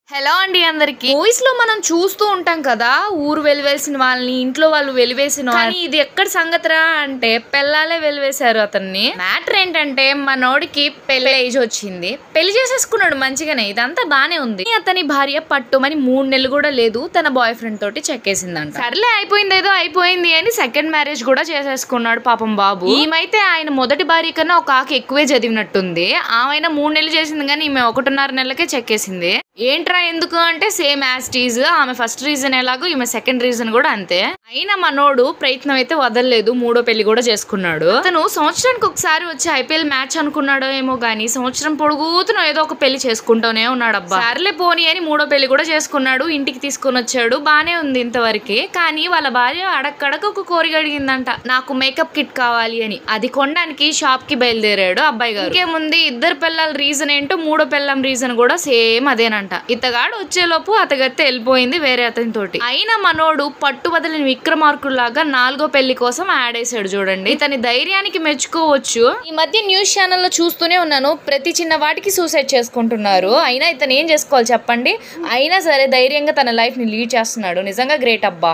Hello అండి అందరికి movies లో మనం చూస్తూ ఉంటాం కదా ఊరు వెలివేసిన వాళ్ళని ఇంట్లో వాళ్ళు వెలివేసిన కానీ ఇది ఎక్కడ సంగతిరా అంటే పెళ్ళాలే వెలివేశారు అతన్ని. మ్యాటర్ ఏంటంటే మనోడికి పెళ్లి ఏజ్ వచ్చింది, పెళ్లి చేసేసుకున్నాడు మంచిగానే, ఇదంతా బానే ఉంది. అతని భార్య పట్టుమని 3 నెలలు కూడా లేదు తన బాయ్ ఫ్రెండ్ తోటి చెక్కేసిందంట. సర్లే అయిపోయింది ఏదో అయిపోయింది అని సెకండ్ మ్యారేజ్ కూడా చేసేసుకున్నాడు పాపం బాబు. ఈమైతే ఆయన మొదటి భార్య కన్నా ఒక ఆకు ఎక్కువే చదివినట్టుంది. ఆమె 3 నెలలు చేసింది కానీ ఈమె 1.5 నెలలకే చెక్కేసింది. ఏంట్రా ఎందుకు అంటే సేమ్ యాజ్ టీజ్, ఆమె ఫస్ట్ రీజన్ ఎలాగో ఈమె సెకండ్ రీజన్ కూడా అంతే. అయినా మనోడు ప్రయత్నం అయితే వదలలేదు, 3వ పెళ్లి కూడా చేసుకున్నాడు. తను సంవత్సరానికి ఒకసారి వచ్చి ఐపీఎల్ మ్యాచ్ అనుకున్నాడో ఏమో గానీ సంవత్సరం పొడుగుతున్న ఏదో ఒక పెళ్లి చేసుకుంటూనే ఉన్నాడు. అబ్బా సర్లే పోనీ అని 3వ పెళ్లి కూడా చేసుకున్నాడు, ఇంటికి తీసుకొని వచ్చాడు, బానే ఉంది ఇంతవరకే. కానీ వాళ్ళ భార్య అడక్కడక ఒక కోరిక అడిగిందంట, నాకు మేకప్ కిట్ కావాలి అని. అది కొనడానికి షాప్ కి బయలుదేరాడు అబ్బాయి గారు. ఇంకేముంది, ఇద్దరు పిల్లల రీజన్ ఏంటో 3వ పిల్లం రీజన్ కూడా సేమ్ అదేనంట. ఇతగాడు వచ్చేలోపు అతగత్తే వెళ్ళిపోయింది వేరే అతని తోటి. అయినా మనోడు పట్టు వదిలిన విక్రమార్కుల్లాగా 4వ పెళ్లి కోసం ఆడేశాడు చూడండి. ఇతని ధైర్యానికి మెచ్చుకోవచ్చు. ఈ మధ్య న్యూస్ ఛానల్లో చూస్తూనే ఉన్నాను, ప్రతి చిన్న వాటికి సూసైడ్ చేసుకుంటున్నారు. అయినా ఇతను ఏం చేసుకోవాలి చెప్పండి, అయినా సరే ధైర్యంగా తన లైఫ్ ని లీడ్ చేస్తున్నాడు. నిజంగా గ్రేట్ అబ్బా.